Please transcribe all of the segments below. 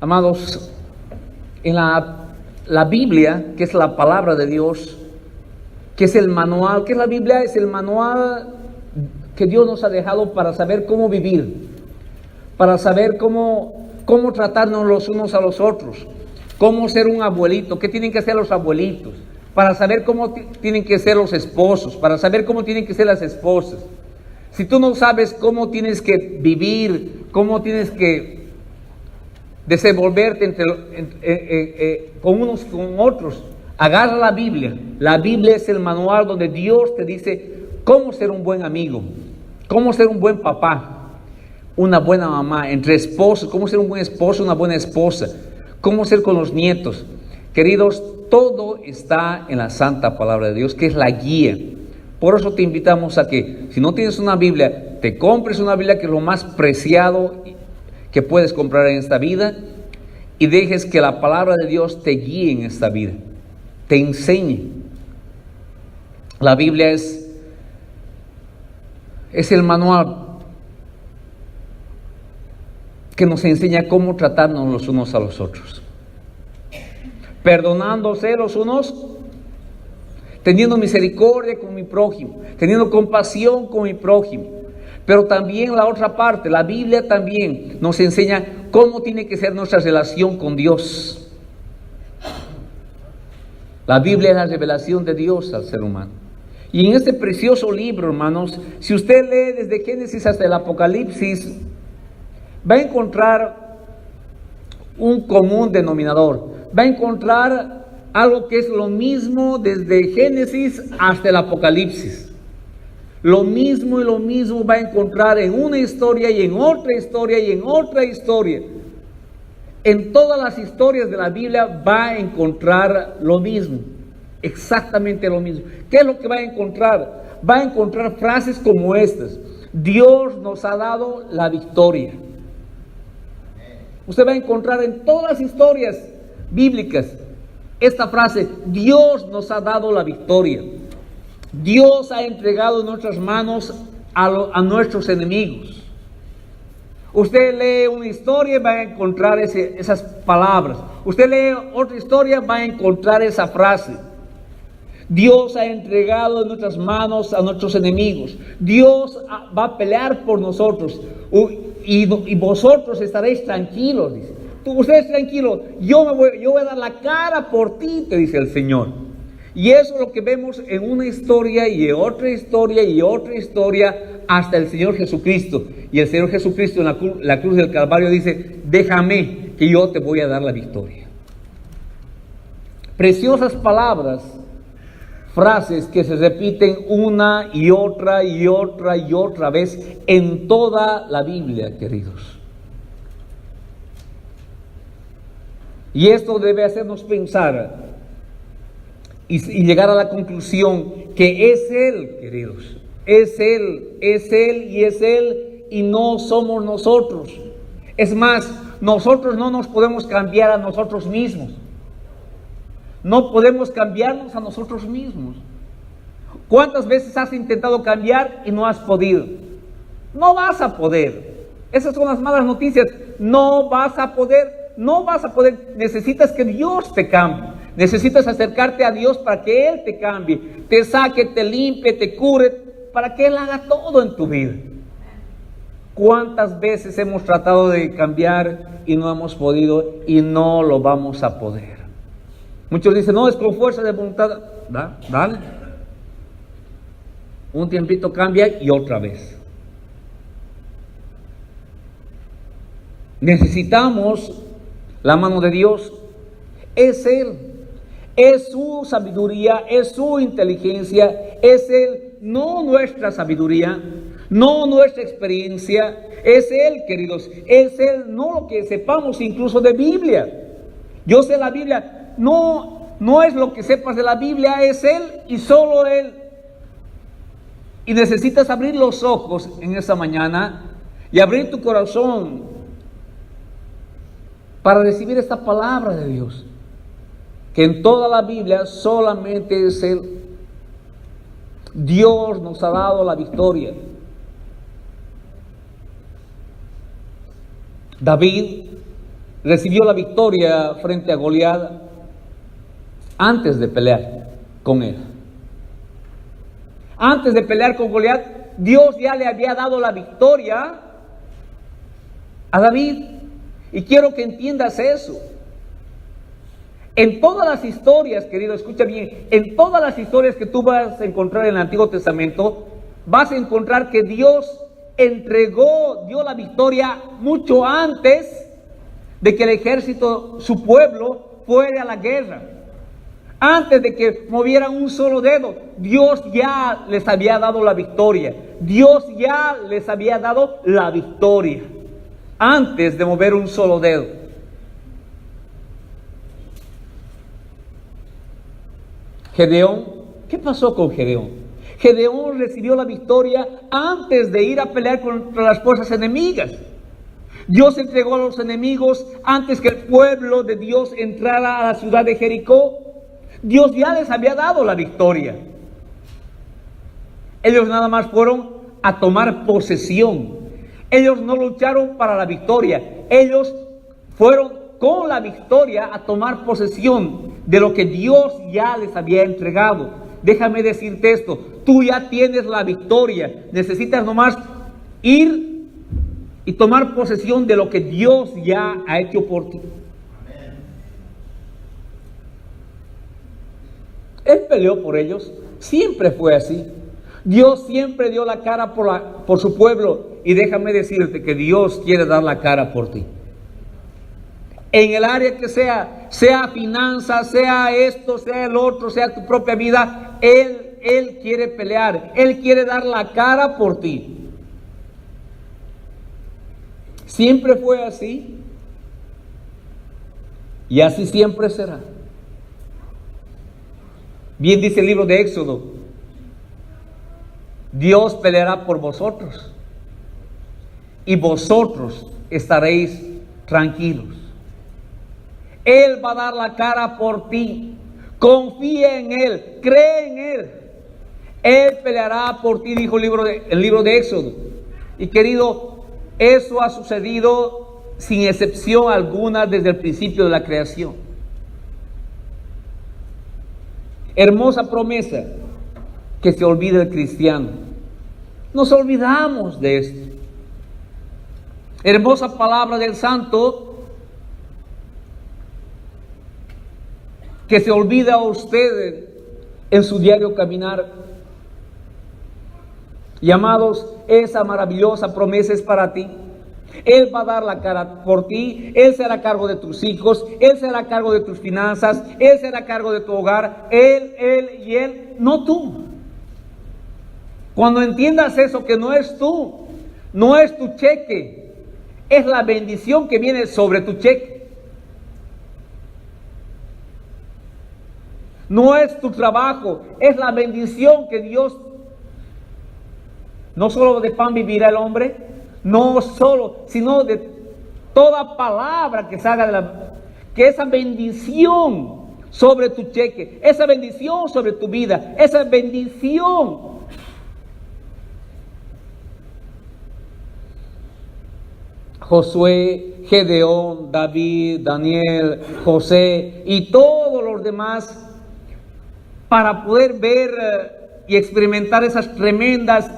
Amados, en la Biblia, que es la palabra de Dios, que es el manual, que la Biblia es el manual que Dios nos ha dejado para saber cómo vivir, para saber cómo tratarnos los unos a los otros, cómo ser un abuelito, qué tienen que hacer los abuelitos, para saber cómo tienen que ser los esposos, para saber cómo tienen que ser las esposas. Si tú no sabes cómo tienes que vivir, cómo tienes que desenvolverte con unos con otros, agarra la Biblia. La Biblia es el manual donde Dios te dice cómo ser un buen amigo, cómo ser un buen papá, una buena mamá, entre esposos, cómo ser un buen esposo, una buena esposa, cómo ser con los nietos. Queridos, todo está en la santa palabra de Dios, que es la guía. Por eso te invitamos a que, si no tienes una Biblia, te compres una Biblia, que es lo más preciado que puedes comprar en esta vida, y dejes que la palabra de Dios te guíe en esta vida, te enseñe. La Biblia es el manual que nos enseña cómo tratarnos los unos a los otros, perdonándose los unos, teniendo misericordia con mi prójimo, teniendo compasión con mi prójimo. Pero también la otra parte, la Biblia también nos enseña cómo tiene que ser nuestra relación con Dios. La Biblia es la revelación de Dios al ser humano. Y en este precioso libro, hermanos, si usted lee desde Génesis hasta el Apocalipsis, va a encontrar un común denominador. Va a encontrar algo que es lo mismo desde Génesis hasta el Apocalipsis. Lo mismo y lo mismo va a encontrar en una historia y en otra historia y en otra historia. En todas las historias de la Biblia va a encontrar lo mismo, exactamente lo mismo. ¿Qué es lo que va a encontrar? Va a encontrar frases como estas: Dios nos ha dado la victoria. Usted va a encontrar en todas las historias bíblicas esta frase: Dios nos ha dado la victoria. Dios ha entregado en nuestras manos a nuestros enemigos. Usted lee una historia y va a encontrar esas palabras. Usted lee otra historia, va a encontrar esa frase: Dios ha entregado en nuestras manos a nuestros enemigos. Dios va a pelear por nosotros, y vosotros estaréis tranquilos, dice. Ustedes tranquilos, yo voy a dar la cara por ti, te dice el Señor. Y eso es lo que vemos en una historia y en otra historia y otra historia, hasta el Señor Jesucristo. Y el Señor Jesucristo en la cruz del Calvario dice: déjame, que yo te voy a dar la victoria. Preciosas palabras, frases que se repiten una y otra y otra y otra vez en toda la Biblia, queridos. Y esto debe hacernos pensar y llegar a la conclusión que es Él, queridos. Es Él y es Él, y no somos nosotros. Es más, nosotros no nos podemos cambiar a nosotros mismos. No podemos cambiarnos a nosotros mismos. ¿Cuántas veces has intentado cambiar y no has podido? No vas a poder. Esas son las malas noticias. No vas a poder. Necesitas que Dios te cambie. Necesitas acercarte a Dios para que Él te cambie, te saque, te limpie, te cure, para que Él haga todo en tu vida. ¿Cuántas veces hemos tratado de cambiar y no hemos podido, y no lo vamos a poder? Muchos dicen: no, es con fuerza de voluntad. Dale. Un tiempito cambia y otra vez. Necesitamos la mano de Dios. Es Él. Es su sabiduría, es su inteligencia, es Él, no nuestra sabiduría, no nuestra experiencia. Es Él, queridos, es Él, no lo que sepamos incluso de Biblia. Yo sé la Biblia, no es lo que sepas de la Biblia, es Él y solo Él. Y necesitas abrir los ojos en esta mañana y abrir tu corazón para recibir esta palabra de Dios, que en toda la Biblia solamente es Él. Dios nos ha dado la victoria. David recibió la victoria frente a Goliat antes de pelear con él. Antes de pelear con Goliat, Dios ya le había dado la victoria a David. Y quiero que entiendas eso. En todas las historias, querido, escucha bien, en todas las historias que tú vas a encontrar en el Antiguo Testamento, vas a encontrar que Dios dio la victoria mucho antes de que el ejército, su pueblo, fuera a la guerra. Antes de que movieran un solo dedo, Dios ya les había dado la victoria. Dios ya les había dado la victoria antes de mover un solo dedo. Gedeón, ¿qué pasó con Gedeón? Gedeón recibió la victoria antes de ir a pelear contra las fuerzas enemigas. Dios entregó a los enemigos antes que el pueblo de Dios entrara a la ciudad de Jericó. Dios ya les había dado la victoria. Ellos nada más fueron a tomar posesión. Ellos no lucharon para la victoria. Ellos fueron con la victoria a tomar posesión de lo que Dios ya les había entregado. Déjame decirte esto, tú ya tienes la victoria. Necesitas nomás ir y tomar posesión de lo que Dios ya ha hecho por ti. Él peleó por ellos, siempre fue así. Dios siempre dio la cara por su pueblo, y déjame decirte que Dios quiere dar la cara por ti. En el área que sea finanzas, sea esto, sea el otro, sea tu propia vida, Él quiere pelear, Él quiere dar la cara por ti. Siempre fue así, y así siempre será. Bien dice el libro de Éxodo: Dios peleará por vosotros y vosotros estaréis tranquilos. Él va a dar la cara por ti. Confía en Él, cree en Él. Él peleará por ti, dijo el libro de Éxodo. Y querido, eso ha sucedido sin excepción alguna desde el principio de la creación. Hermosa promesa que se olvida el cristiano. Nos olvidamos de esto. Hermosa palabra del santo que se olvida a usted en su diario caminar. Y amados, esa maravillosa promesa es para ti. Él va a dar la cara por ti. Él se hará cargo de tus hijos. Él se hará cargo de tus finanzas. Él se hará cargo de tu hogar. Él, no tú. Cuando entiendas eso, que no es tú, no es tu cheque, es la bendición que viene sobre tu cheque. No es tu trabajo, es la bendición que Dios, no solo de pan vivirá el hombre, no solo, sino de toda palabra que salga que esa bendición sobre tu cheque, esa bendición sobre tu vida, esa bendición. Josué, Gedeón, David, Daniel, José y todos los demás, para poder ver y experimentar esas tremendas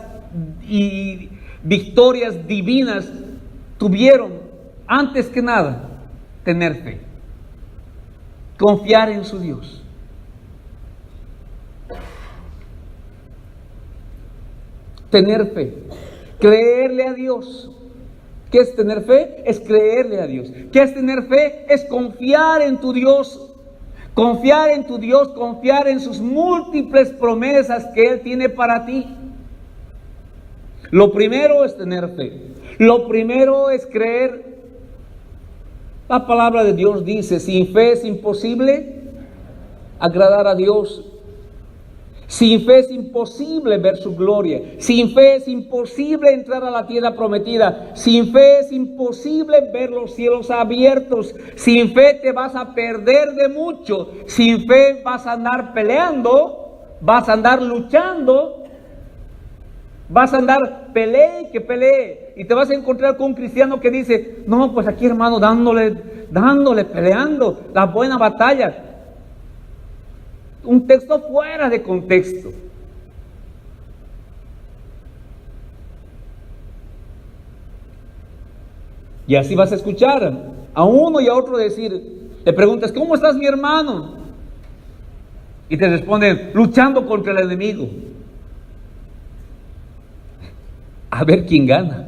y victorias divinas, tuvieron, antes que nada, tener fe, confiar en su Dios. Tener fe, creerle a Dios. ¿Qué es tener fe? Es creerle a Dios. ¿Qué es tener fe? Es confiar en tu Dios. Confiar en tu Dios, confiar en sus múltiples promesas que Él tiene para ti. Lo primero es tener fe. Lo primero es creer. La palabra de Dios dice: sin fe es imposible agradar a Dios. Sin fe es imposible ver su gloria. Sin fe es imposible entrar a la tierra prometida. Sin fe es imposible ver los cielos abiertos. Sin fe te vas a perder de mucho. Sin fe vas a andar peleando, vas a andar luchando, vas a andar pelee que pelee. y te vas a encontrar con un cristiano que dice, no, pues aquí hermano, dándole, peleando la buena batalla. Un texto fuera de contexto. Y así vas a escuchar a uno y a otro decir, le preguntas, ¿cómo estás mi hermano? Y te responden, luchando contra el enemigo. A ver quién gana.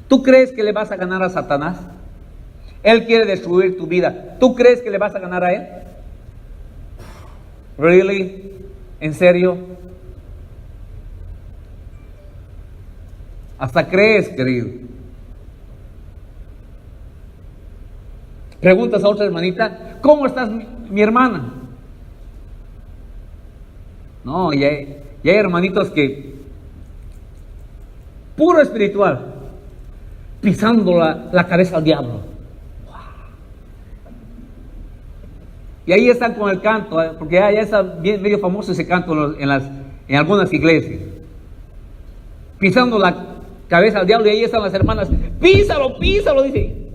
¿Tú crees que le vas a ganar a Satanás? Él quiere destruir tu vida. ¿Tú crees que le vas a ganar a él? ¿Really? ¿En serio? Hasta crees, querido. Preguntas a otra hermanita, ¿cómo estás mi hermana? No, y hay hermanitos que, puro espiritual, pisando la cabeza al diablo. Wow. Y ahí están con el canto, porque ya está bien medio famoso ese canto en algunas iglesias. Pisando la cabeza al diablo, y ahí están las hermanas, písalo, dice.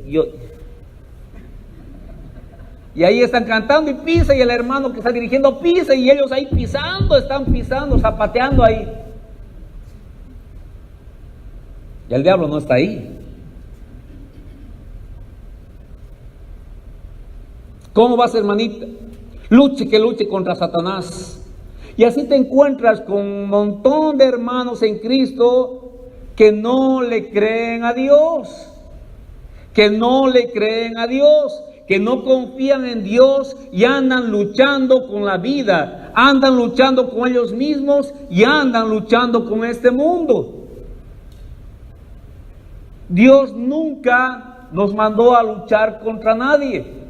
Y ahí están cantando y pisa, y el hermano que está dirigiendo pisa, y ellos ahí están pisando, zapateando ahí. Y el diablo no está ahí. ¿Cómo vas, hermanita? Que luche contra Satanás. Y así te encuentras con un montón de hermanos en Cristo que no le creen a Dios, que no confían en Dios y andan luchando con la vida, andan luchando con ellos mismos y andan luchando con este mundo. Dios nunca nos mandó a luchar contra nadie,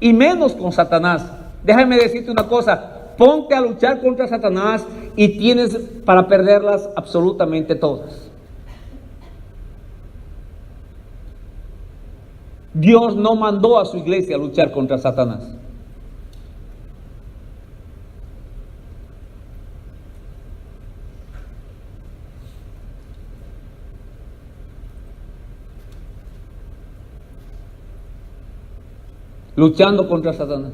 y menos con Satanás. Déjame decirte una cosa, ponte a luchar contra Satanás y tienes para perderlas absolutamente todas. Dios no mandó a su iglesia a luchar contra Satanás. Luchando contra Satanás.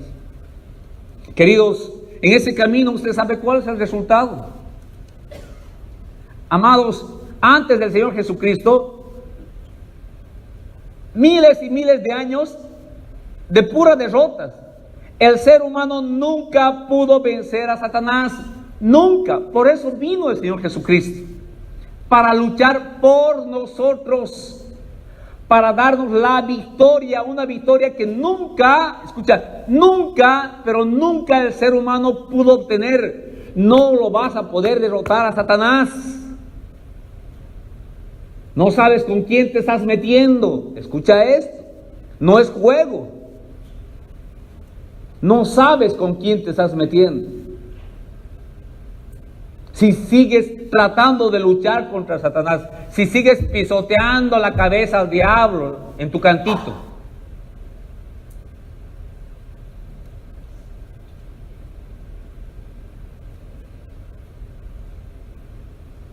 Queridos, en ese camino usted sabe cuál es el resultado. Amados, antes del Señor Jesucristo, miles y miles de años de puras derrotas. El ser humano nunca pudo vencer a Satanás, nunca. Por eso vino el Señor Jesucristo, para luchar por nosotros, para darnos la victoria, una victoria que nunca, escucha, nunca, pero nunca el ser humano pudo obtener. No lo vas a poder derrotar a Satanás. No sabes con quién te estás metiendo. Escucha esto. No es juego. No sabes con quién te estás metiendo. Si sigues tratando de luchar contra Satanás, si sigues pisoteando la cabeza al diablo en tu cantito.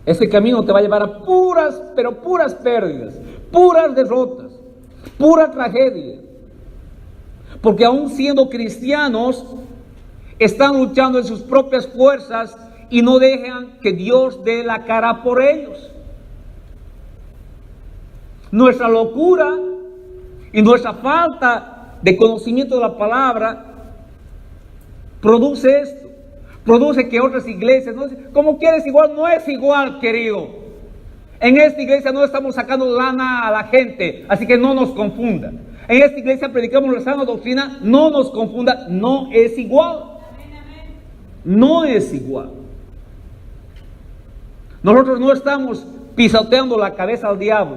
Ese camino te va a llevar a puras, pero puras pérdidas, puras derrotas, pura tragedia. Porque aún siendo cristianos, están luchando en sus propias fuerzas y no dejan que Dios dé la cara por ellos. Nuestra locura y nuestra falta de conocimiento de la palabra produce esto. Produce que otras iglesias, ¿no? Como quieres igual, no es igual, querido. En esta iglesia no estamos sacando lana a la gente, así que no nos confunda. En esta iglesia predicamos la sana doctrina, no nos confunda, no es igual. No es igual. Nosotros no estamos pisoteando la cabeza al diablo.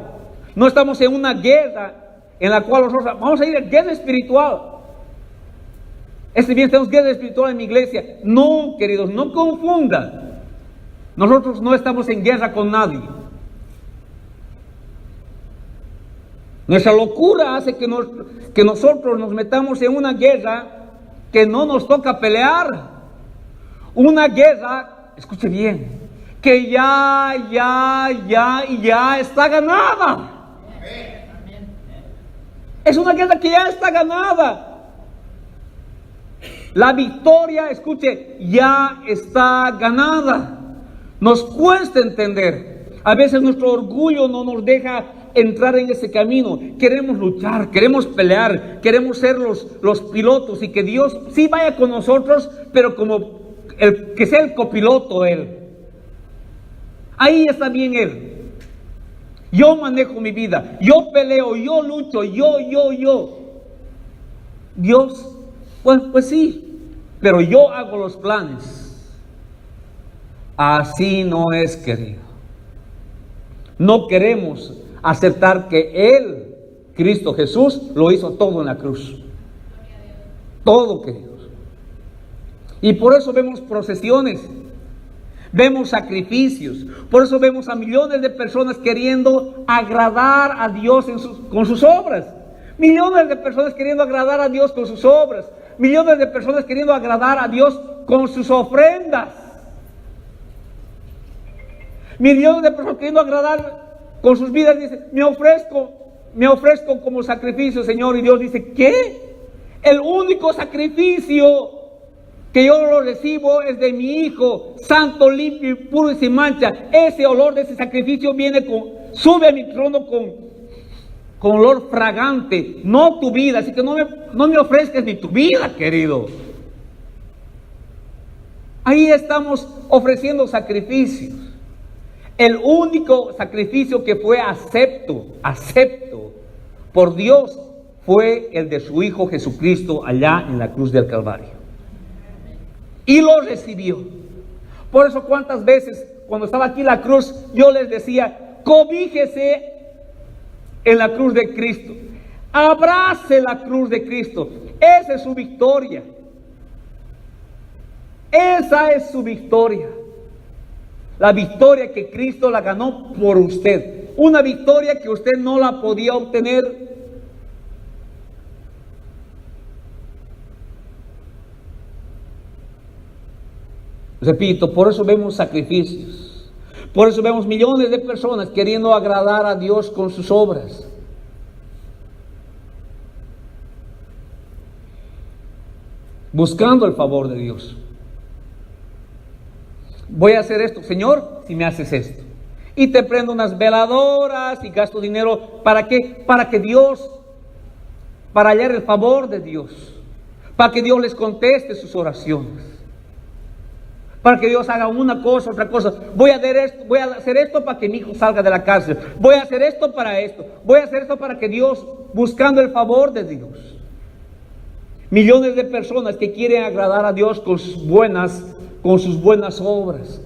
No estamos en una guerra en la cual nosotros vamos a ir a guerra espiritual. Este bien tenemos guerra espiritual en mi iglesia. No, queridos, no confundan. Nosotros no estamos en guerra con nadie. Nuestra locura hace que nosotros nos metamos en una guerra que no nos toca pelear. Una guerra, escuche bien, que ya está ganada. Es una guerra que ya está ganada. La victoria, escuche, ya está ganada. Nos cuesta entender. A veces nuestro orgullo no nos deja entrar en ese camino. Queremos luchar, queremos pelear, queremos ser los pilotos y que Dios sí vaya con nosotros, pero como que sea el copiloto Él. Ahí está bien Él. Yo manejo mi vida, yo peleo, yo lucho, yo. Dios, pues sí, pero yo hago los planes. Así no es, querido. No queremos aceptar que Él, Cristo Jesús, lo hizo todo en la cruz. Todo, queridos. Y por eso vemos procesiones, vemos sacrificios, por eso vemos a millones de personas queriendo agradar a Dios con sus obras. Millones de personas queriendo agradar a Dios con sus obras. Millones de personas queriendo agradar a Dios con sus ofrendas. Millones de personas queriendo agradar con sus vidas. Dice, me ofrezco como sacrificio, Señor. Y Dios dice, ¿qué? El único sacrificio que yo lo recibo es de mi Hijo, santo, limpio y puro y sin mancha. Ese olor de ese sacrificio sube a mi trono con olor fragante, no tu vida. Así que no me ofrezcas ni tu vida, querido. Ahí estamos ofreciendo sacrificios. El único sacrificio que fue acepto por Dios fue el de su Hijo Jesucristo allá en la cruz del Calvario. Y lo recibió. Por eso cuántas veces cuando estaba aquí la cruz, yo les decía, cobíjese en la cruz de Cristo. Abrace la cruz de Cristo. Esa es su victoria. Esa es su victoria. La victoria que Cristo la ganó por usted. Una victoria que usted no la podía obtener. Repito, por eso vemos sacrificios. Por eso vemos millones de personas queriendo agradar a Dios con sus obras. Buscando el favor de Dios. Voy a hacer esto, Señor, si me haces esto. Y te prendo unas veladoras y gasto dinero. ¿Para qué? Para hallar el favor de Dios. Para que Dios les conteste sus oraciones. Para que Dios haga una cosa, otra cosa. Voy a hacer esto para que mi hijo salga de la cárcel. Voy a hacer esto para esto. Voy a hacer esto para que Dios, buscando el favor de Dios. Millones de personas que quieren agradar a Dios con sus buenas obras.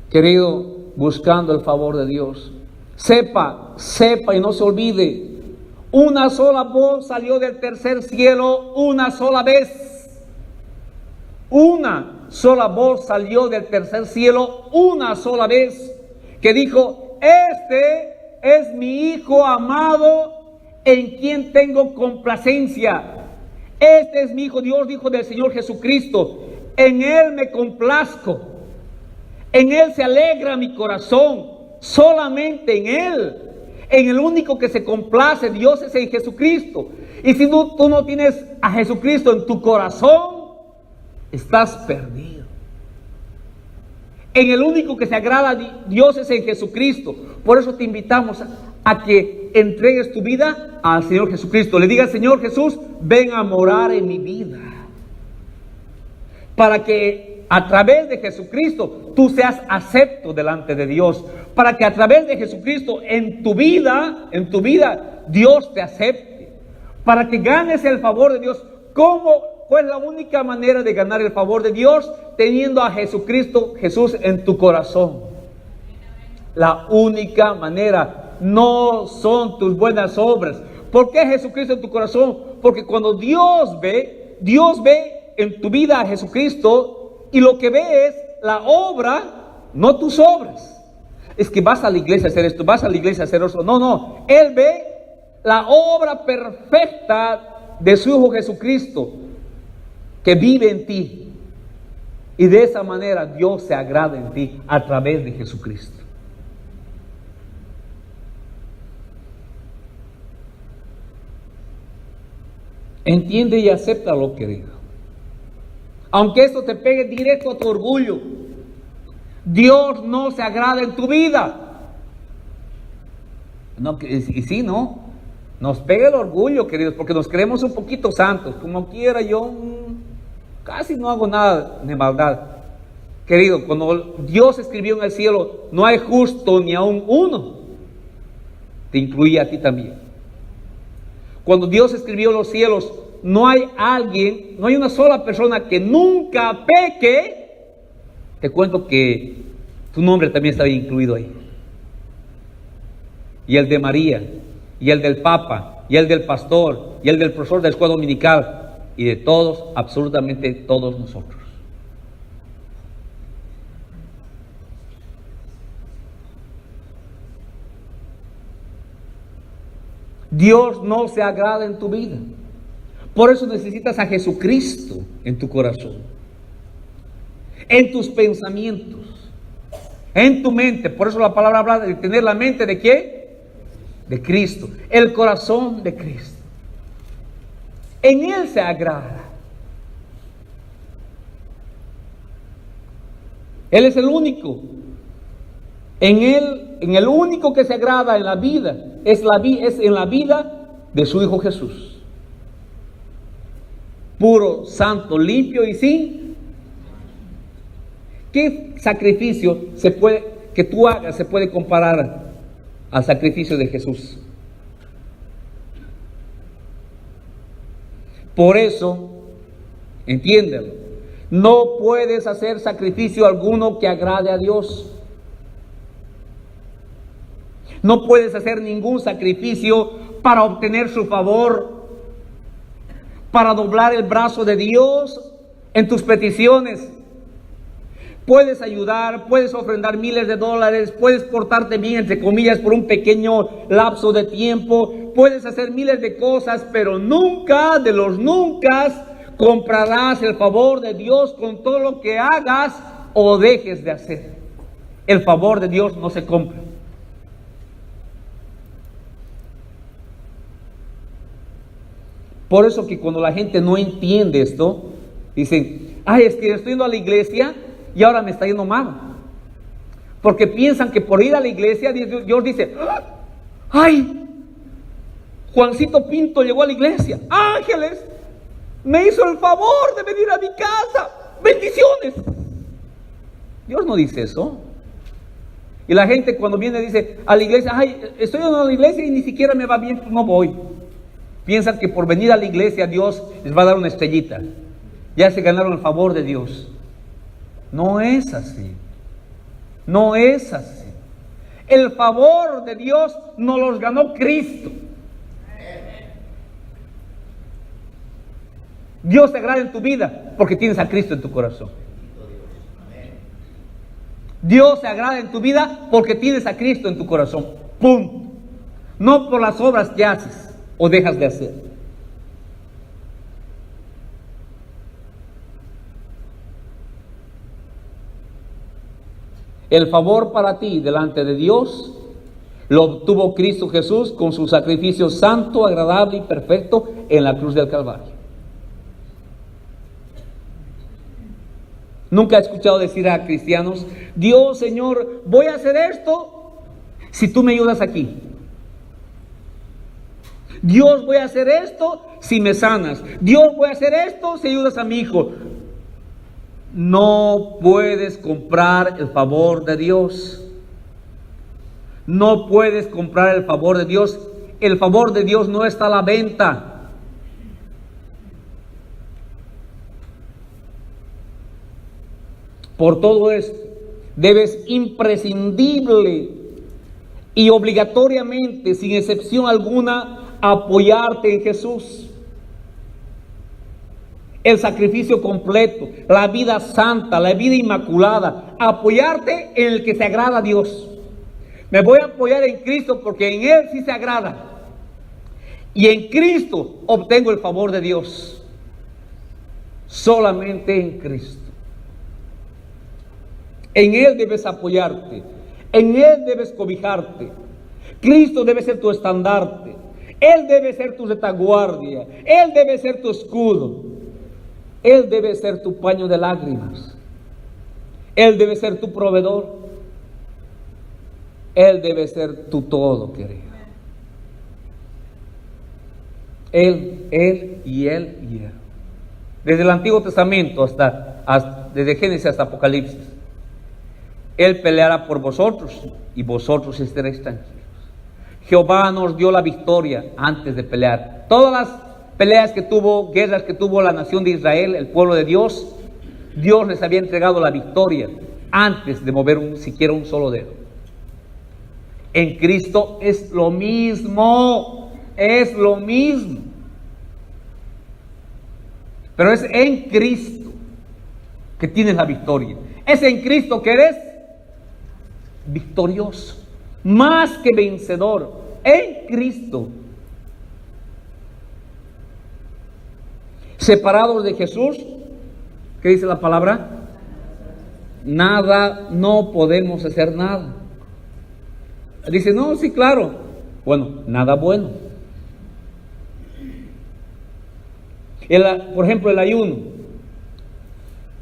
Querido, buscando el favor de Dios. Sepa y no se olvide. Una sola voz salió del tercer cielo una sola vez. Una sola voz salió del tercer cielo una sola vez, que dijo, este es mi Hijo amado en quien tengo complacencia. Este es mi Hijo. Dios dijo del Señor Jesucristo, en Él me complazco, en Él se alegra mi corazón, solamente en Él. En el único que se complace Dios es en Jesucristo. Y si tú no tienes a Jesucristo en tu corazón, estás perdido. En el único que se agrada a Dios es en Jesucristo. Por eso te invitamos a que entregues tu vida al Señor Jesucristo. Le digas, Señor Jesús, ven a morar en mi vida. Para que a través de Jesucristo tú seas acepto delante de Dios. Para que a través de Jesucristo en tu vida Dios te acepte. Para que ganes el favor de Dios. ¿Cuál es la única manera de ganar el favor de Dios? Teniendo a Jesucristo, Jesús en tu corazón. La única manera. No son tus buenas obras. ¿Por qué Jesucristo en tu corazón? Porque cuando Dios ve en tu vida a Jesucristo, y lo que ve es la obra, no tus obras. Es que vas a la iglesia a hacer esto, vas a la iglesia a hacer eso. No. Él ve la obra perfecta de su Hijo Jesucristo, que vive en ti. Y de esa manera Dios se agrada en ti a través de Jesucristo. Entiende y acepta lo que digo. Aunque esto te pegue directo a tu orgullo, Dios no se agrada en tu vida. No, y sí, no. Nos pega el orgullo, queridos, porque nos creemos un poquito santos. Como quiera, yo casi no hago nada de maldad. Querido, cuando Dios escribió en el cielo, no hay justo ni aún uno, te incluía a ti también. Cuando Dios escribió los cielos, no hay alguien, no hay una sola persona que nunca peque. Te cuento que tu nombre también estaba incluido ahí. Y el de María, y el del Papa, y el del pastor, y el del profesor de la escuela dominical, y de todos, absolutamente todos nosotros. Dios no se agrada en tu vida. Por eso necesitas a Jesucristo en tu corazón, en tus pensamientos, en tu mente. Por eso la palabra habla de tener la mente de ¿qué? De Cristo, el corazón de Cristo. En Él se agrada. Él es el único. En Él, en el único que se agrada en la vida, es en la vida de su Hijo Jesús. Puro, santo, limpio y sin. ¿Qué sacrificio que tú hagas se puede comparar al sacrificio de Jesús? Por eso, entiéndelo, no puedes hacer sacrificio alguno que agrade a Dios. No puedes hacer ningún sacrificio para obtener su favor, para doblar el brazo de Dios en tus peticiones. Puedes ayudar, puedes ofrendar miles de dólares, puedes portarte bien, entre comillas, por un pequeño lapso de tiempo, puedes hacer miles de cosas, pero nunca, de los nunca, comprarás el favor de Dios con todo lo que hagas o dejes de hacer. El favor de Dios no se compra. Por eso que cuando la gente no entiende esto, dicen, ay, es que estoy yendo a la iglesia y ahora me está yendo mal. Porque piensan que por ir a la iglesia, Dios dice, ay, Juancito Pinto llegó a la iglesia. Ángeles, me hizo el favor de venir a mi casa. Bendiciones. Dios no dice eso. Y la gente cuando viene dice a la iglesia, ay, estoy yendo a la iglesia y ni siquiera me va bien, pues no voy. Piensan que por venir a la iglesia Dios les va a dar una estrellita. Ya se ganaron el favor de Dios. No es así. No es así. El favor de Dios nos los ganó Cristo. Dios te agrada en tu vida porque tienes a Cristo en tu corazón. Dios se agrada en tu vida porque tienes a Cristo en tu corazón. Punto. No por las obras que haces o dejas de hacer. El favor para ti delante de Dios lo obtuvo Cristo Jesús con su sacrificio santo, agradable y perfecto en la cruz del Calvario. Nunca he escuchado decir a cristianos, Dios, Señor, voy a hacer esto si tú me ayudas aquí. Dios, voy a hacer esto si me sanas. Dios, voy a hacer esto si ayudas a mi hijo. No puedes comprar el favor de Dios. No puedes comprar el favor de Dios. El favor de Dios no está a la venta. Por todo esto, debes imprescindible y obligatoriamente, sin excepción alguna, apoyarte en Jesús. El sacrificio completo, la vida santa, la vida inmaculada, apoyarte en el que se agrada a Dios. Me voy a apoyar en Cristo porque en Él sí se agrada. Y en Cristo obtengo el favor de Dios. Solamente en Cristo. En Él debes apoyarte. En Él debes cobijarte. Cristo debe ser tu estandarte. Él debe ser tu retaguardia. Él debe ser tu escudo. Él debe ser tu paño de lágrimas. Él debe ser tu proveedor. Él debe ser tu todo, querido. Él y Él y Él. Desde el Antiguo Testamento desde Génesis hasta Apocalipsis. Él peleará por vosotros y vosotros estaréis tranquilos. Jehová nos dio la victoria antes de pelear. Todas las peleas que tuvo, guerras que tuvo la nación de Israel, el pueblo de Dios, Dios les había entregado la victoria antes de mover siquiera un solo dedo. En Cristo es lo mismo, es lo mismo. Pero es en Cristo que tienes la victoria. Es en Cristo que eres victorioso, más que vencedor, en Cristo. Separados de Jesús, ¿qué dice la palabra? Nada, no podemos hacer nada. Dice, no, sí, claro. Bueno, nada bueno. Por ejemplo, el ayuno.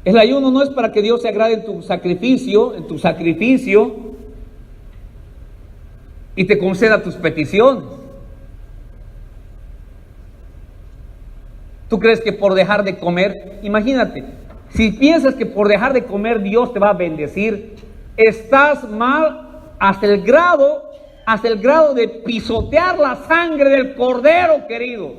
El ayuno no es para que Dios se agrade en tu sacrificio, y te conceda tus peticiones. ¿Tú crees que por dejar de comer? Imagínate, si piensas que por dejar de comer Dios te va a bendecir, estás mal hasta el grado de pisotear la sangre del Cordero, querido.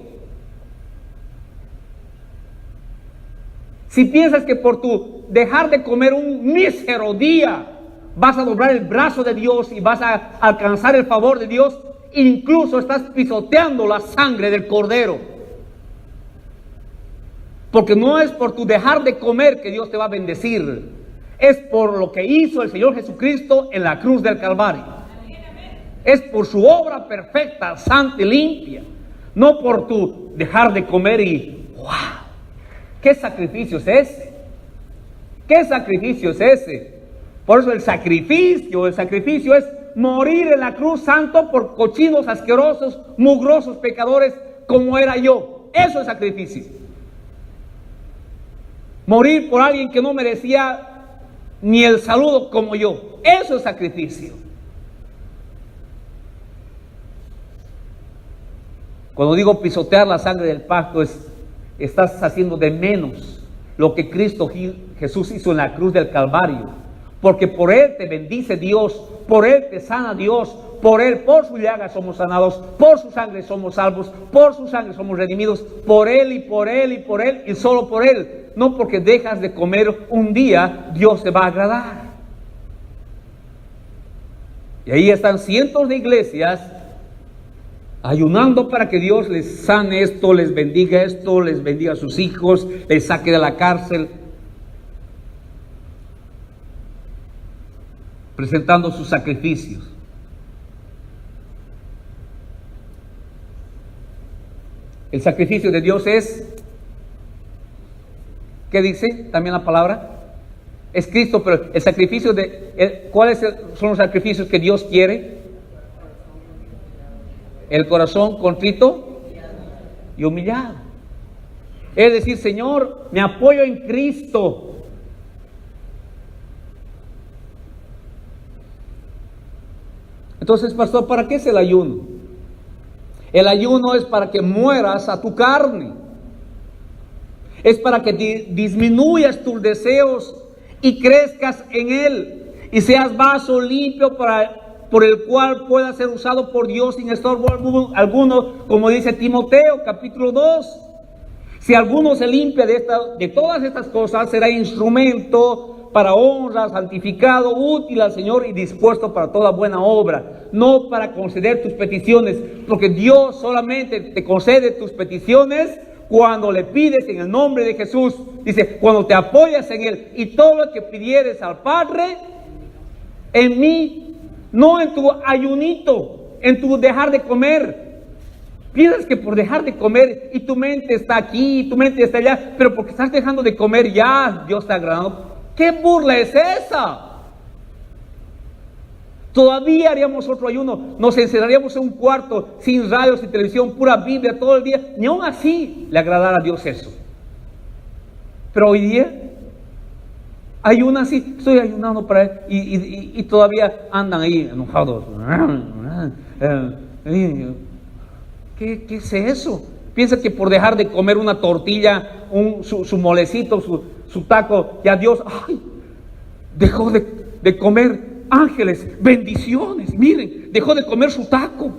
Si piensas que por tu dejar de comer un mísero día vas a doblar el brazo de Dios y vas a alcanzar el favor de Dios, incluso estás pisoteando la sangre del Cordero. Porque no es por tu dejar de comer que Dios te va a bendecir, es por lo que hizo el Señor Jesucristo en la cruz del Calvario. Es por su obra perfecta, santa y limpia, no por tu dejar de comer y ¡wow! ¿Qué sacrificio es ese? ¿Qué sacrificio es ese? Por eso el sacrificio es morir en la cruz santo por cochinos asquerosos, mugrosos pecadores como era yo. Eso es sacrificio. Morir por alguien que no merecía ni el saludo como yo. Eso es sacrificio. Cuando digo pisotear la sangre del pacto, estás haciendo de menos lo que Cristo Jesús hizo en la cruz del Calvario. Porque por Él te bendice Dios, por Él te sana Dios, por su llaga somos sanados, por su sangre somos salvos, por su sangre somos redimidos, por Él y por Él y por Él y solo por Él. No porque dejas de comer un día, Dios te va a agradar. Y ahí están cientos de iglesias ayunando para que Dios les sane esto, les bendiga a sus hijos, les saque de la cárcel, presentando sus sacrificios. El sacrificio de Dios es, ¿qué dice también la palabra? Es Cristo, pero el sacrificio ¿cuáles son los sacrificios que Dios quiere? El corazón contrito y humillado. Es decir, Señor, me apoyo en Cristo. Entonces, pastor, ¿para qué es el ayuno? El ayuno es para que mueras a tu carne. Es para que disminuyas tus deseos y crezcas en Él. Y seas vaso limpio por el cual pueda ser usado por Dios sin estorbo alguno, como dice Timoteo, capítulo 2. Si alguno se limpia de todas estas cosas, será instrumento para honra, santificado, útil al Señor y dispuesto para toda buena obra, no para conceder tus peticiones, porque Dios solamente te concede tus peticiones cuando le pides en el nombre de Jesús. Dice, cuando te apoyas en Él, y todo lo que pidieres al Padre, en mí, no en tu ayunito, en tu dejar de comer. Piensas que por dejar de comer y tu mente está aquí, tu mente está allá, pero porque estás dejando de comer ya Dios está agradando. ¿Qué burla es esa? Todavía haríamos otro ayuno, nos encerraríamos en un cuarto sin radio, sin televisión, pura Biblia todo el día. Ni aún así le agradara a Dios eso. Pero hoy día ayunan así, estoy ayunando para él y todavía andan ahí enojados. ¿Qué es eso? Piensa que por dejar de comer una tortilla, su molecito, su taco, ya Dios dejó de comer ángeles, bendiciones. Miren, dejó de comer su taco.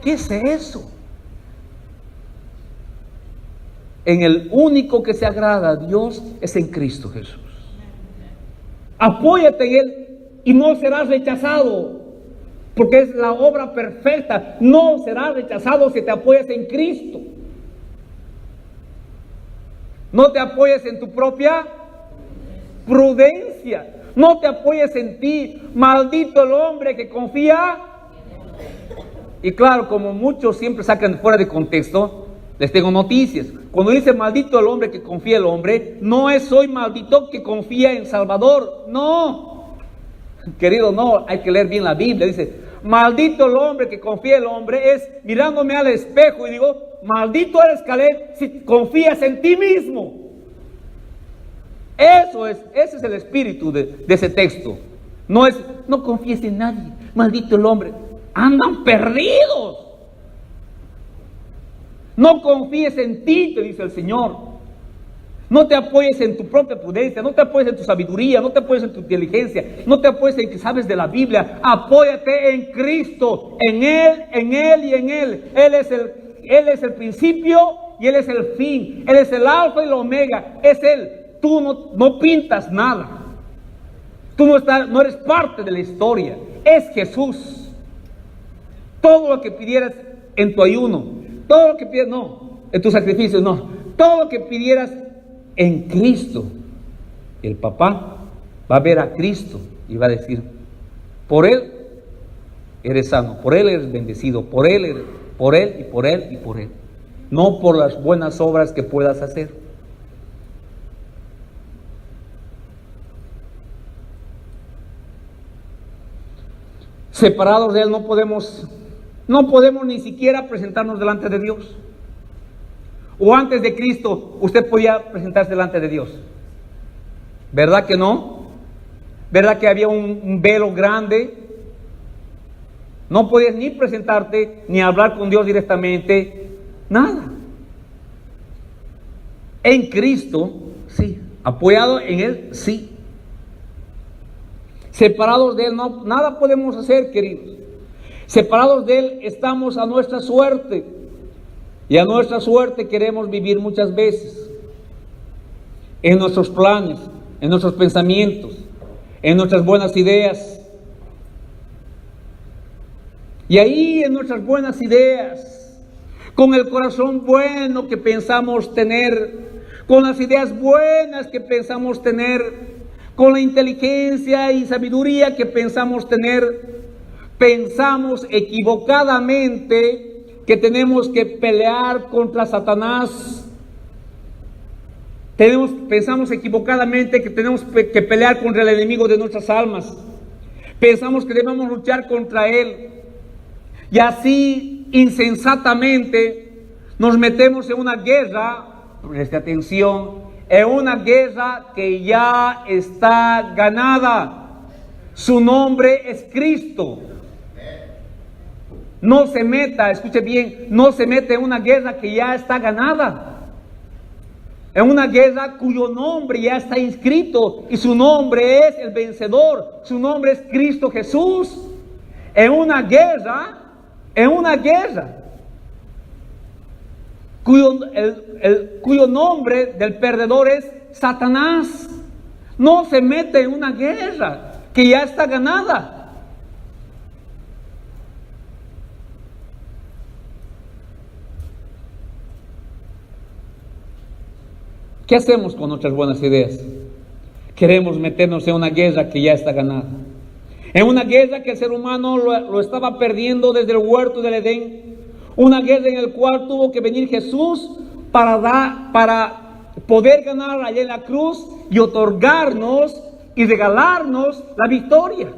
¿Qué es eso? En el único que se agrada a Dios es en Cristo Jesús. Apóyate en Él y no serás rechazado, porque es la obra perfecta. No serás rechazado si te apoyas en Cristo. No te apoyes en tu propia prudencia. No te apoyes en ti. Maldito el hombre que confía. Y claro, como muchos siempre sacan fuera de contexto, les tengo noticias. Cuando dice maldito el hombre que confía el hombre, no es soy maldito que confía en Salvador. No, querido, no, hay que leer bien la Biblia. Dice, maldito el hombre que confía el hombre, es mirándome al espejo y digo, maldito eres, Caleb, si confías en ti mismo. Ese es el espíritu de ese texto. No es, no confíes en nadie, maldito el hombre. Andan perdidos. No confíes en ti, te dice el Señor. No te apoyes en tu propia prudencia, no te apoyes en tu sabiduría, no te apoyes en tu inteligencia, no te apoyes en que sabes de la Biblia. Apóyate en Cristo, en Él y en Él. Él es el principio y Él es el fin. Él es el alfa y el omega. Es Él. Tú no pintas nada. Tú no eres parte de la historia. Es Jesús. Todo lo que pidieras en tu ayuno, todo lo que pidieras, no, en tus sacrificios, no, todo lo que pidieras en Cristo, el papá va a ver a Cristo y va a decir, por Él eres sano, por Él eres bendecido, por Él y por Él y por Él, no por las buenas obras que puedas hacer. Separados de Él no podemos ni siquiera presentarnos delante de Dios. O antes de Cristo, usted podía presentarse delante de Dios. ¿Verdad que no? ¿Verdad que había un velo grande? No podías ni presentarte, ni hablar con Dios directamente, nada. En Cristo, sí. Apoyado en Él, sí. Separados de Él, no, nada podemos hacer, queridos. Separados de Él, estamos a nuestra suerte. Y a nuestra suerte queremos vivir muchas veces. En nuestros planes, en nuestros pensamientos, en nuestras buenas ideas. Y ahí en nuestras buenas ideas, con el corazón bueno que pensamos tener, con las ideas buenas que pensamos tener, con la inteligencia y sabiduría que pensamos tener, pensamos equivocadamente que tenemos que pelear contra Satanás. Pensamos equivocadamente que tenemos que pelear contra el enemigo de nuestras almas. Pensamos que debemos luchar contra él. Y así, insensatamente, nos metemos en una guerra, preste atención, en una guerra que ya está ganada. Su nombre es Cristo. No se meta, escuche bien, no se mete en una guerra que ya está ganada. En una guerra cuyo nombre ya está inscrito y su nombre es el vencedor, su nombre es Cristo Jesús. En una guerra cuyo nombre del perdedor es Satanás. No se mete en una guerra que ya está ganada. ¿Qué hacemos con nuestras buenas ideas? Queremos meternos en una guerra que ya está ganada. En una guerra que el ser humano lo estaba perdiendo desde el huerto del Edén. Una guerra en la cual tuvo que venir Jesús para poder ganar allá en la cruz y otorgarnos y regalarnos la victoria.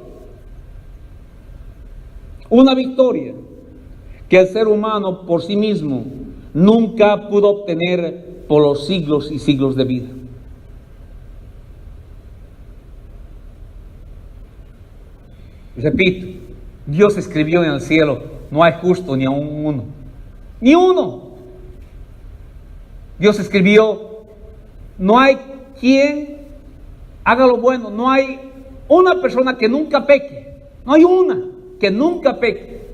Una victoria que el ser humano por sí mismo nunca pudo obtener por los siglos y siglos de vida. Repito, Dios escribió en el cielo, no hay justo ni aun uno. Ni uno. Dios escribió, no hay quien haga lo bueno, no hay una persona que nunca peque. No hay una que nunca peque.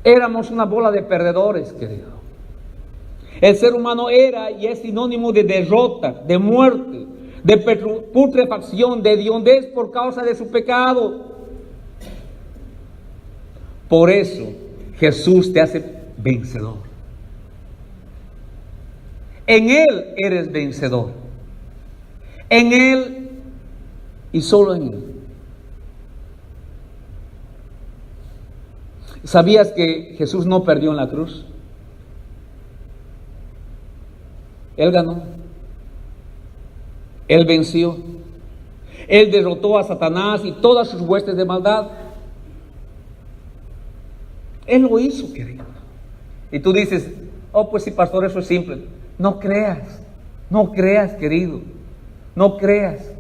Éramos una bola de perdedores, querido. El ser humano era y es sinónimo de derrota, de muerte, de putrefacción, de hediondez por causa de su pecado. Por eso Jesús te hace vencedor. En Él eres vencedor. En Él y solo en Él. ¿Sabías que Jesús no perdió en la cruz? Él ganó. Él venció. Él derrotó a Satanás y todas sus huestes de maldad. Él lo hizo, querido. Y tú dices, oh, pues sí, pastor, eso es simple. No creas. No creas, querido. No creas.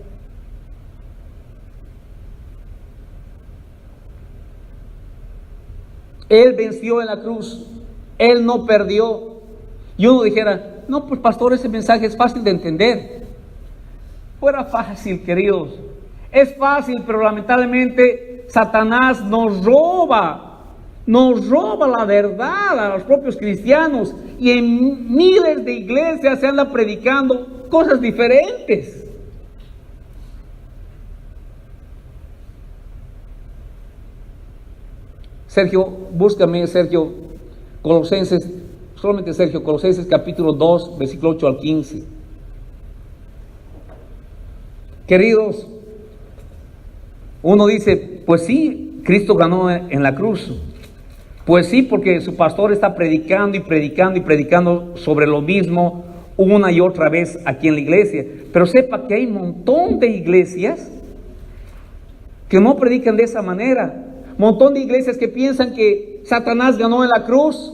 Él venció en la cruz. Él no perdió. Y uno dijera, no, pues pastor, ese mensaje es fácil de entender. Fuera fácil, queridos. Es fácil, pero lamentablemente Satanás nos roba la verdad a los propios cristianos. Y en miles de iglesias se anda predicando cosas diferentes. Sergio, búscame, Sergio, Colosenses, solamente Sergio, Colosenses capítulo 2, versículo 8 al 15. Queridos, uno dice, pues sí, Cristo ganó en la cruz. Pues sí, porque su pastor está predicando y predicando y predicando sobre lo mismo una y otra vez aquí en la iglesia. Pero sepa que hay un montón de iglesias que no predican de esa manera. Montón de iglesias que piensan que Satanás ganó en la cruz,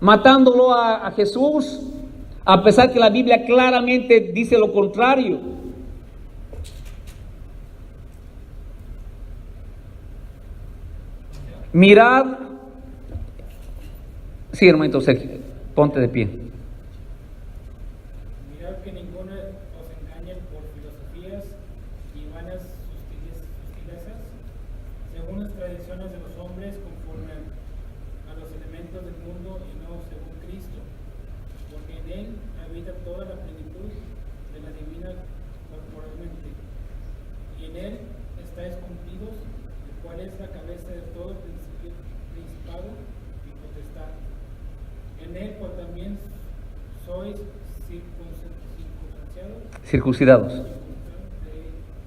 matándolo a Jesús, a pesar que la Biblia claramente dice lo contrario. Mirad, sí, hermanito Sergio, ponte de pie. Mirad que ninguno os engañe por filosofías y vanas sutilezas, según las tradiciones de los hombres, conforme a los elementos del mundo y no según Cristo, porque en Él habita toda la plenitud de la divina corporalmente, y en Él estáis cumplidos, el cual es la cabeza de todo principado y potestad. En Él pues también sois circuncidados. De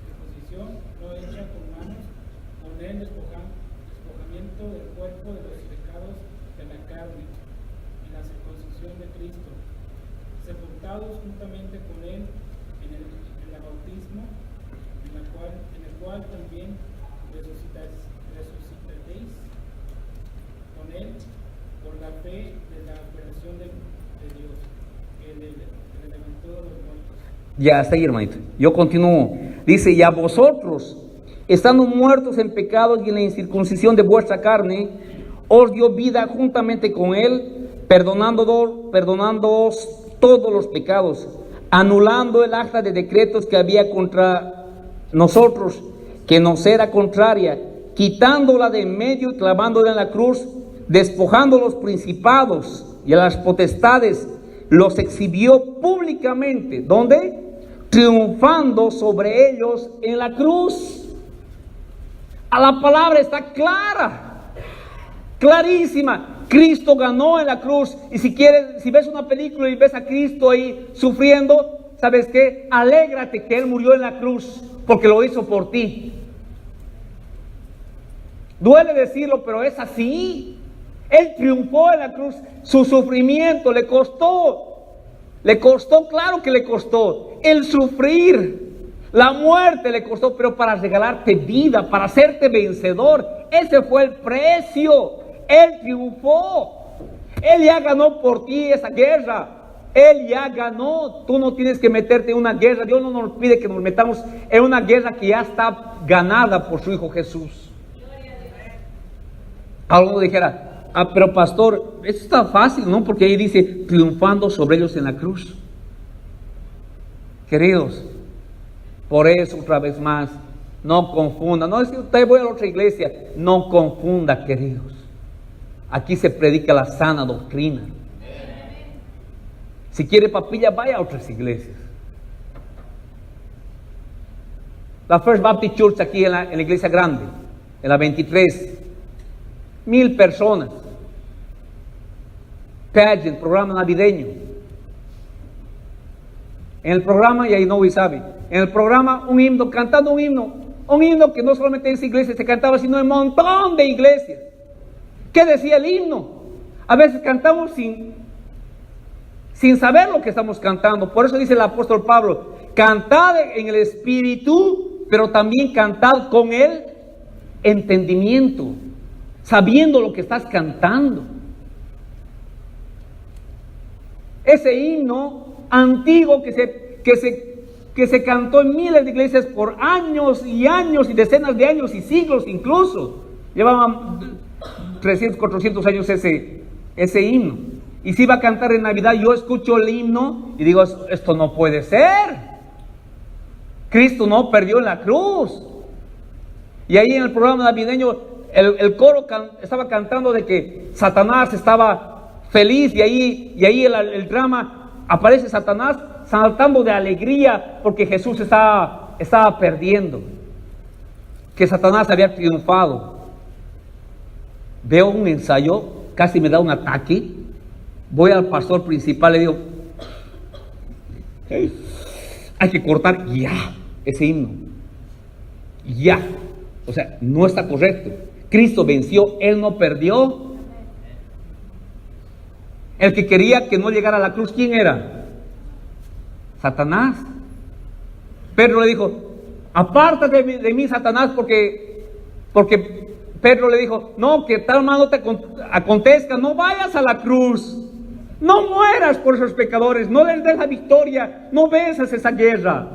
circuncisión no hecha con manos, con el despojamiento del cuerpo de los pecados de la carne, en la circuncisión de Cristo, sepultados juntamente con Él en el bautismo, en el cual también resucitaréis con Él por la fe de la operación de Dios, que le levantó de los muertos. Ya está ahí, hermanito. Yo continúo. Dice, y a vosotros, estando muertos en pecados y en la incircuncisión de vuestra carne, os dio vida juntamente con Él, perdonándoos todos los pecados, anulando el acta de decretos que había contra nosotros, que nos era contraria, quitándola de en medio y clavándola en la cruz, despojando los principados y a las potestades, los exhibió públicamente. ¿Dónde? Triunfando sobre ellos en la cruz. A la palabra está clara, clarísima. Cristo ganó en la cruz. Y si ves una película y ves a Cristo ahí sufriendo, ¿sabes qué? Alégrate que Él murió en la cruz, porque lo hizo por ti. Duele decirlo, pero es así. Él triunfó en la cruz. Su sufrimiento le costó, claro que le costó. El sufrir, la muerte le costó, pero para regalarte vida, para hacerte vencedor. Ese fue el precio. Él triunfó. Él ya ganó por ti esa guerra. Él ya ganó. Tú no tienes que meterte en una guerra. Dios no nos pide que nos metamos en una guerra que ya está ganada por su Hijo Jesús. Alguno dijera: pero pastor, esto está fácil, ¿no? Porque ahí dice triunfando sobre ellos en la cruz. Queridos, por eso otra vez más, no confunda. No es que usted voy a la otra iglesia. No confunda, queridos. Aquí se predica la sana doctrina. Si quiere papilla, vaya a otras iglesias. La First Baptist Church aquí en la iglesia grande, en la 23, 1,000 personas. Pageant, programa navideño. En el programa, y ahí no sabe, en el programa un himno, cantando un himno que no solamente en esa iglesia se cantaba, sino en un montón de iglesias. ¿Qué decía el himno? A veces cantamos sin saber lo que estamos cantando. Por eso dice el apóstol Pablo: cantad en el espíritu, pero también cantad con el entendimiento, sabiendo lo que estás cantando. Ese himno antiguo que se cantó en miles de iglesias por años y años y decenas de años y siglos incluso. Llevaban 300, 400 años ese himno. Y si iba a cantar en Navidad, yo escucho el himno y digo: esto no puede ser. Cristo no perdió en la cruz. Y ahí en el programa navideño el coro estaba cantando de que Satanás estaba feliz, y ahí el drama aparece Satanás saltando de alegría porque Jesús estaba perdiendo, que Satanás había triunfado. Veo un ensayo, casi me da un ataque. Voy al pastor principal, le digo: hay que cortar ya ese himno, ya. O sea, no está correcto. Cristo venció, Él no perdió. El que quería que no llegara a la cruz, ¿quién era? Satanás. Pedro le dijo: apártate de mí, Satanás, porque Pedro le dijo: no, que tal mal no te acontezca, no vayas a la cruz, no mueras por esos pecadores, no les des la victoria, no vences esa guerra.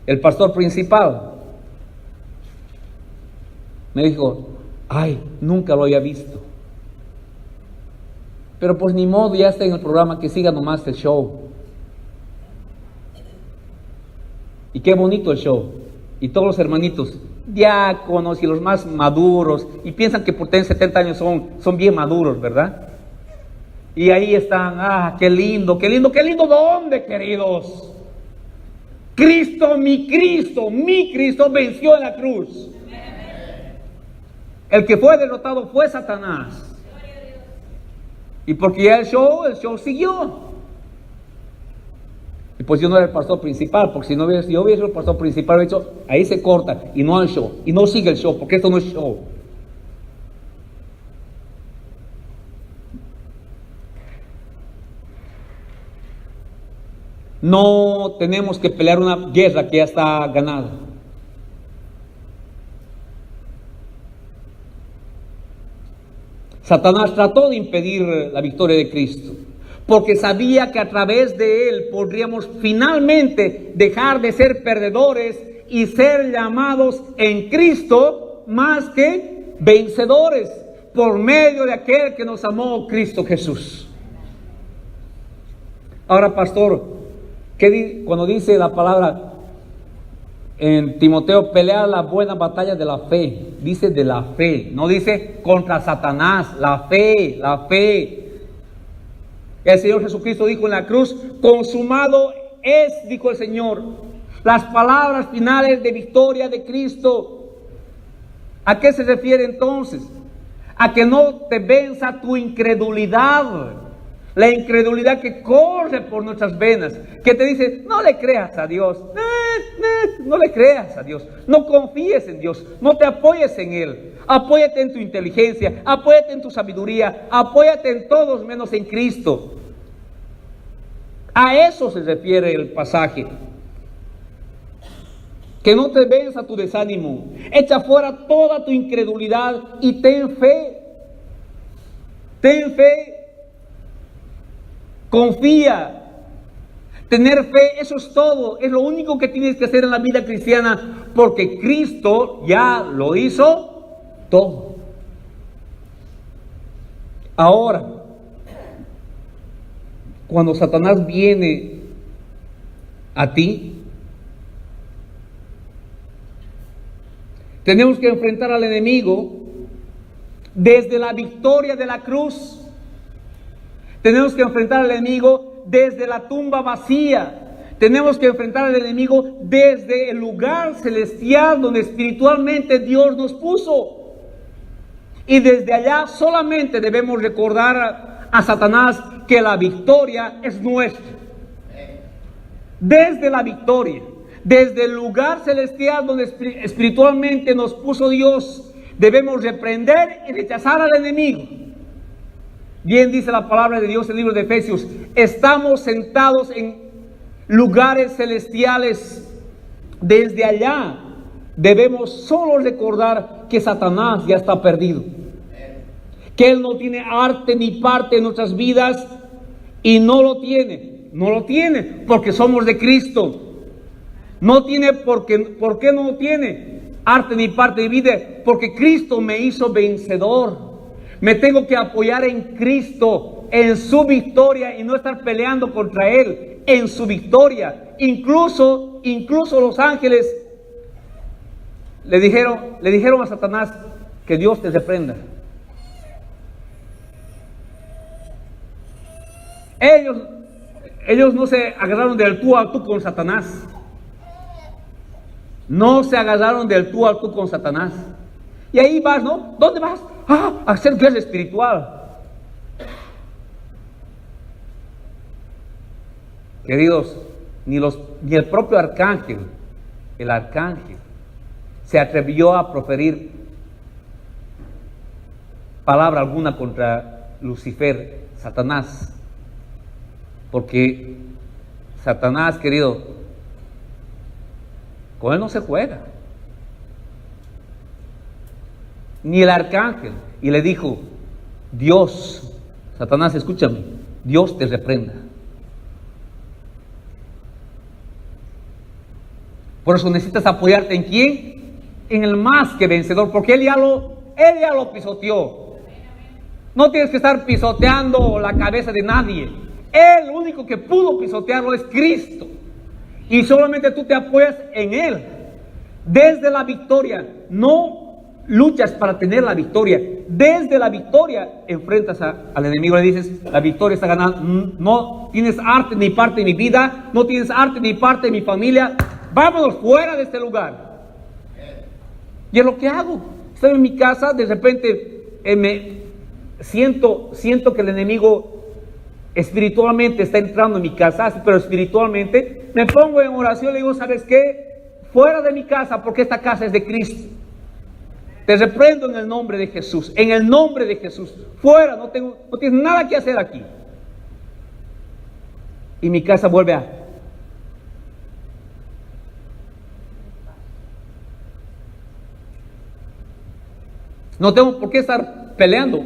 El pastor principal me dijo: ay, nunca lo había visto. Pero pues ni modo, ya está en el programa, que siga nomás el show. Y qué bonito el show. Y todos los hermanitos, diáconos y los más maduros, y piensan que por tener 70 años son bien maduros, ¿verdad? Y ahí están: qué lindo, qué lindo, qué lindo. ¿Dónde, queridos? mi Cristo venció en la cruz. El que fue derrotado fue Satanás. Y porque ya el show siguió. Y pues yo no era el pastor principal, porque si yo hubiera sido el pastor principal, hubiera dicho: ahí se corta, y no al show, y no sigue el show, porque esto no es show. No tenemos que pelear una guerra que ya está ganada. Satanás trató de impedir la victoria de Cristo, porque sabía que a través de él podríamos finalmente dejar de ser perdedores y ser llamados en Cristo más que vencedores, por medio de aquel que nos amó, Cristo Jesús. Ahora, pastor, cuando dice la palabra en Timoteo, pelea la buena batalla de la fe, dice de la fe, no dice contra Satanás, la fe. El Señor Jesucristo dijo en la cruz: consumado es, dijo el Señor. Las palabras finales de victoria de Cristo. ¿A qué se refiere entonces? A que no te venza tu incredulidad. La incredulidad que corre por nuestras venas, que te dice: no le creas a Dios, No le creas a Dios, no confíes en Dios, no te apoyes en Él. Apóyate en tu inteligencia, apóyate en tu sabiduría, apóyate en todos menos en Cristo. A eso se refiere el pasaje. Que no te venza tu desánimo. Echa fuera toda tu incredulidad y ten fe. Ten fe. Confía. Tener fe, eso es todo. Es lo único que tienes que hacer en la vida cristiana, porque Cristo ya lo hizo todo. Ahora, cuando Satanás viene a ti, tenemos que enfrentar al enemigo desde la victoria de la cruz. Tenemos que enfrentar al enemigo desde la tumba vacía. Tenemos que enfrentar al enemigo desde el lugar celestial donde espiritualmente Dios nos puso. Y desde allá solamente debemos recordar a Satanás que la victoria es nuestra. Desde la victoria, desde el lugar celestial donde espiritualmente nos puso Dios, debemos reprender y rechazar al enemigo. Bien dice la palabra de Dios en el libro de Efesios: estamos sentados en lugares celestiales. Desde allá debemos solo recordar que Satanás ya está perdido, que él no tiene arte ni parte en nuestras vidas, y no lo tiene porque somos de Cristo. No tiene ¿por qué no tiene arte ni parte de vida? Porque Cristo me hizo vencedor. Me tengo que apoyar en Cristo, en su victoria, y no estar peleando contra Él, en su victoria. Incluso los ángeles le dijeron a Satanás: que Dios te reprenda. Ellos no se agarraron del tú al tú con Satanás. No se agarraron del tú al tú con Satanás. Y ahí vas, ¿no? ¿Dónde vas? A hacer guerra espiritual. Queridos, ni el propio arcángel, se atrevió a proferir palabra alguna contra Lucifer, Satanás. Porque Satanás, querido, con él no se juega. Ni el arcángel. Y le dijo: Dios, Satanás, escúchame, Dios te reprenda. Por eso necesitas apoyarte ¿en quién? En el más que vencedor, porque él ya lo pisoteó. No tienes que estar pisoteando la cabeza de nadie. El único que pudo pisotearlo es Cristo, y solamente tú te apoyas en Él. Desde la victoria, no luchas para tener la victoria. Desde la victoria enfrentas al enemigo. Le dices: la victoria está ganada. No tienes arte ni parte de mi vida, no tienes arte ni parte de mi familia. Vámonos fuera de este lugar. Y es lo que hago. Estoy en mi casa, de repente me siento que el enemigo espiritualmente está entrando en mi casa, pero espiritualmente me pongo en oración. Le digo: ¿sabes qué? Fuera de mi casa, porque esta casa es de Cristo. Te reprendo en el nombre de Jesús. En el nombre de Jesús. Fuera, no tienes nada que hacer aquí. Y mi casa vuelve a... No tengo por qué estar peleando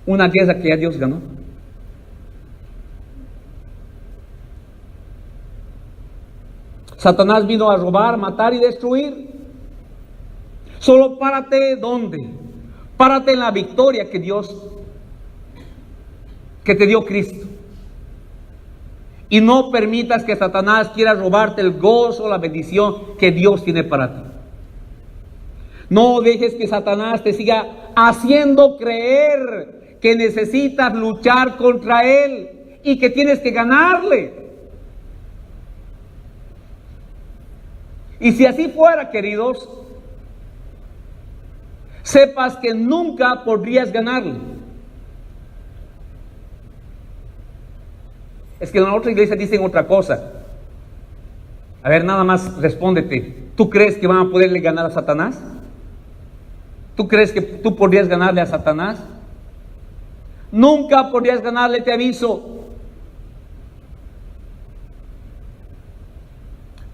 una guerra que ya Dios ganó. Satanás vino a robar, matar y destruir. Solo párate, ¿dónde? Párate en la victoria que te dio Cristo. Y no permitas que Satanás quiera robarte el gozo, la bendición que Dios tiene para ti. No dejes que Satanás te siga haciendo creer que necesitas luchar contra él y que tienes que ganarle. Y si así fuera, queridos, sepas que nunca podrías ganarle. Es que en la otra iglesia dicen otra cosa. A ver, nada más respóndete. ¿Tú crees que van a poderle ganar a Satanás? ¿Tú crees que tú podrías ganarle a Satanás? Nunca podrías ganarle, te aviso.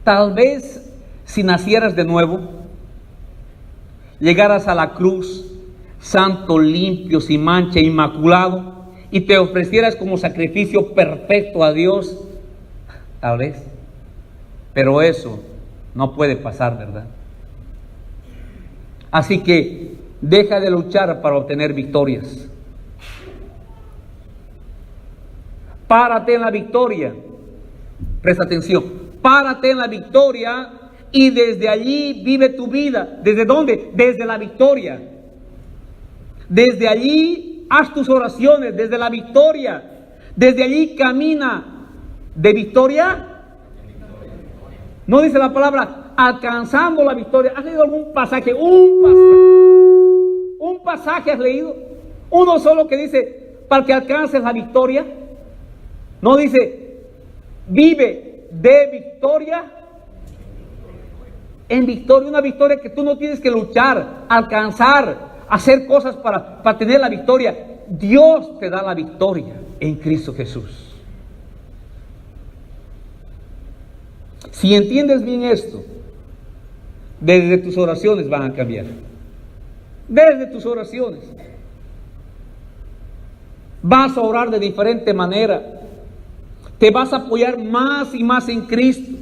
Tal vez si nacieras de nuevo, llegaras a la cruz, santo, limpio, sin mancha, inmaculado, y te ofrecieras como sacrificio perfecto a Dios, tal vez. Pero eso no puede pasar, ¿verdad? Así que deja de luchar para obtener victorias. Párate en la victoria. Presta atención. Párate en la victoria y desde allí vive tu vida. ¿Desde dónde? Desde la victoria. Desde allí haz tus oraciones, desde la victoria. Desde allí camina de victoria. No dice la palabra alcanzando la victoria. ¿Has leído algún pasaje? Un pasaje has leído. Uno solo que dice para que alcances la victoria. No dice vive de victoria en victoria. Una victoria que tú no tienes que luchar, alcanzar, hacer cosas para tener la victoria. Dios te da la victoria en Cristo Jesús. Si entiendes bien esto, desde tus oraciones van a cambiar. Desde tus oraciones. Vas a orar de diferente manera. Te vas a apoyar más y más en Cristo.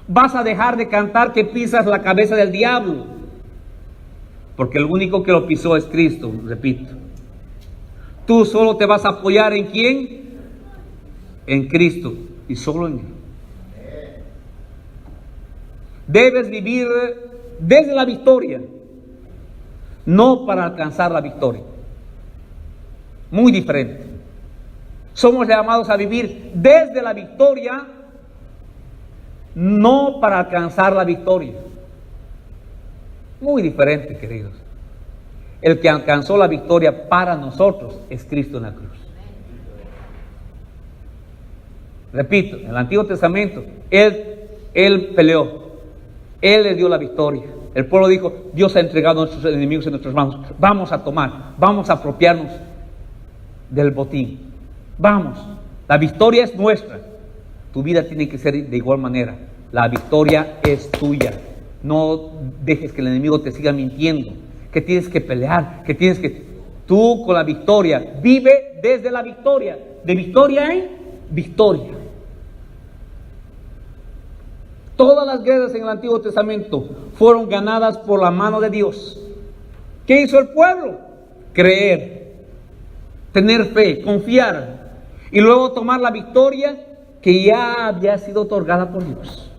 Vas a dejar de cantar que pisas la cabeza del diablo. Porque el único que lo pisó es Cristo, repito. Tú solo te vas a apoyar ¿en quién? En Cristo y solo en Él. Debes vivir desde la victoria, no para alcanzar la victoria. Muy diferente. Somos llamados a vivir desde la victoria, no para alcanzar la victoria. Muy diferente, queridos. El que alcanzó la victoria para nosotros es Cristo en la cruz. Repito, en el Antiguo Testamento, Él peleó. Él les dio la victoria. El pueblo dijo, Dios ha entregado a nuestros enemigos en nuestras manos. Vamos a tomar, vamos a apropiarnos del botín. Vamos, la victoria es nuestra. Tu vida tiene que ser de igual manera. La victoria es tuya. No dejes que el enemigo te siga mintiendo, que tienes que pelear, que tienes que... Tú con la victoria, vive desde la victoria. De victoria en victoria. Todas las guerras en el Antiguo Testamento fueron ganadas por la mano de Dios. ¿Qué hizo el pueblo? Creer, tener fe, confiar y luego tomar la victoria que ya había sido otorgada por Dios.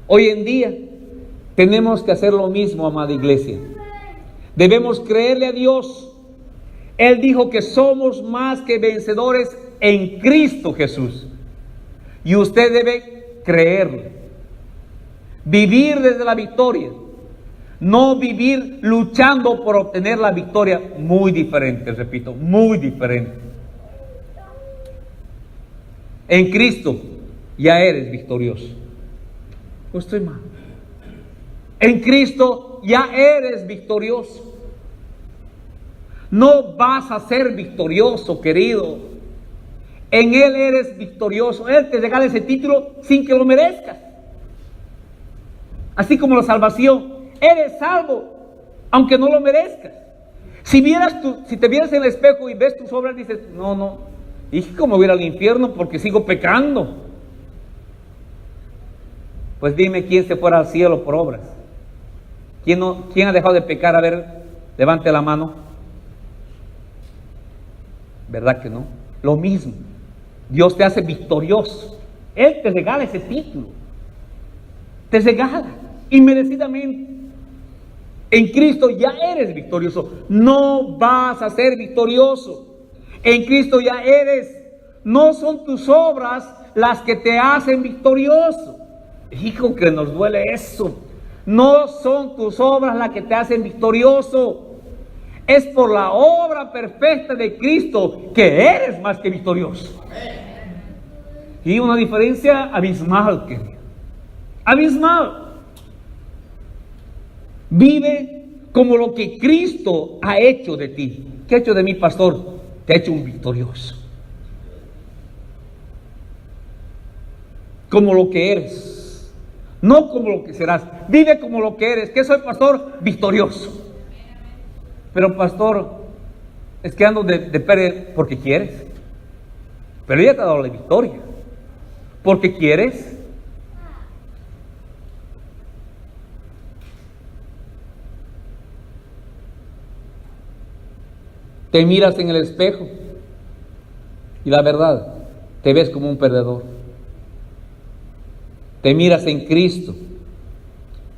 Hoy en día tenemos que hacer lo mismo, amada iglesia. Debemos creerle a Dios. Él dijo que somos más que vencedores en Cristo Jesús. Y usted debe creerle, vivir desde la victoria, no vivir luchando por obtener la victoria. Muy diferente, repito, muy diferente. En Cristo ya eres victorioso. ¿O estoy mal? En Cristo ya eres victorioso. No vas a ser victorioso, querido. En Él eres victorioso. Él te regala ese título sin que lo merezcas. Así como la salvación. Eres salvo, aunque no lo merezcas. Si te vieras en el espejo y ves tus obras, dices, no, dije como voy a ir al infierno porque sigo pecando. Pues dime quién se fuera al cielo por obras. ¿Quién ha dejado de pecar? A ver, levante la mano. ¿Verdad que no? Lo mismo. Dios te hace victorioso. Él te regala ese título. Te regala inmerecidamente. En Cristo ya eres victorioso. No vas a ser victorioso. En Cristo ya eres. No son tus obras las que te hacen victorioso. Hijo, que nos duele eso. No son tus obras las que te hacen victorioso. Es por la obra perfecta de Cristo que eres más que victorioso. Y una diferencia abismal, querido. abismal. Vive como lo que Cristo ha hecho de ti. ¿Qué ha hecho de mí, pastor? Te ha hecho un victorioso. Como lo que eres, no como lo que serás. Vive como lo que eres. ¿Qué soy, pastor? Victorioso. Pero, pastor, es que ando de pérdida porque quieres. Pero ella te ha dado la victoria. Porque quieres. Te miras en el espejo y la verdad, te ves como un perdedor. Te miras en Cristo,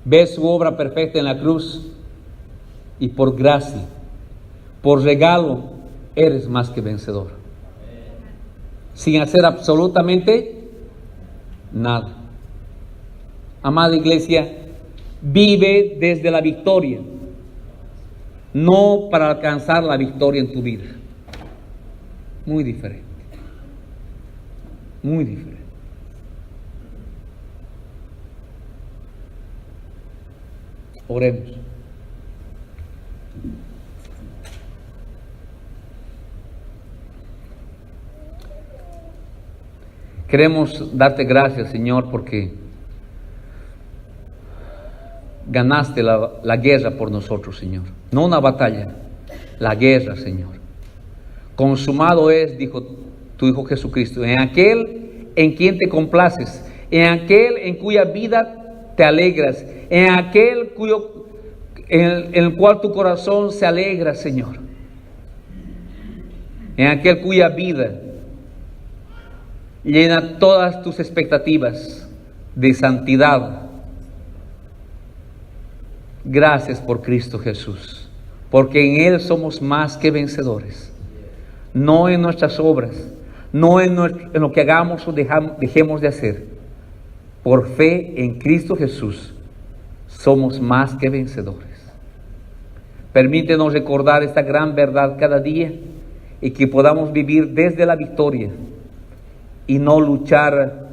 ves su obra perfecta en la cruz y por gracia, por regalo, eres más que vencedor. Sin hacer absolutamente nada. Amada iglesia, vive desde la victoria, no para alcanzar la victoria en tu vida. Muy diferente. Muy diferente. Oremos. Queremos darte gracias, Señor, porque ganaste la guerra por nosotros, Señor. No una batalla, la guerra, Señor. Consumado es, dijo tu Hijo Jesucristo, en aquel en quien te complaces, en aquel en cuya vida te alegras, en aquel en el cual tu corazón se alegra, Señor, en aquel cuya vida llena todas tus expectativas de santidad. Gracias por Cristo Jesús, porque en Él somos más que vencedores, no en nuestras obras, no en lo que hagamos o dejemos de hacer. Por fe en Cristo Jesús somos más que vencedores. Permítenos recordar esta gran verdad cada día y que podamos vivir desde la victoria y no luchar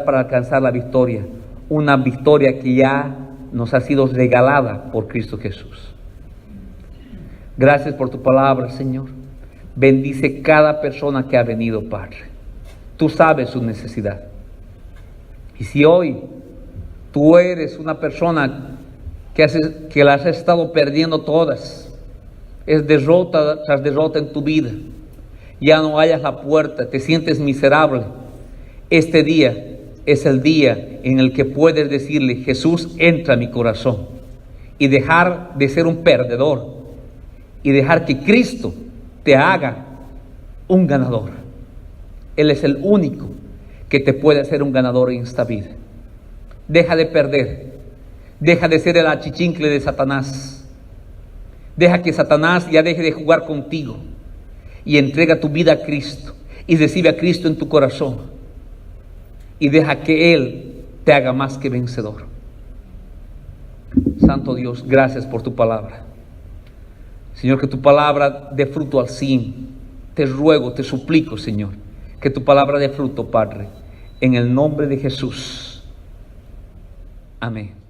para alcanzar la victoria, una victoria que ya nos ha sido regalada por Cristo Jesús. Gracias por tu palabra, Señor. Bendice cada persona que ha venido, Padre. Tú sabes su necesidad. Y si hoy tú eres una persona que las has estado perdiendo todas, es derrota tras derrota en tu vida, ya no hallas la puerta, te sientes miserable, este día es el día en el que puedes decirle: Jesús, entra a mi corazón, y dejar de ser un perdedor y dejar que Cristo te haga un ganador. Él es el único que te puede hacer un ganador en esta vida. Deja de perder, deja de ser el achichincle de Satanás, deja que Satanás ya deje de jugar contigo y entrega tu vida a Cristo y recibe a Cristo en tu corazón y deja que Él te haga más que vencedor. Santo Dios, gracias por tu palabra. Señor, que tu palabra dé fruto al 100. Te ruego, te suplico, Señor, que tu palabra dé fruto, Padre, en el nombre de Jesús. Amén.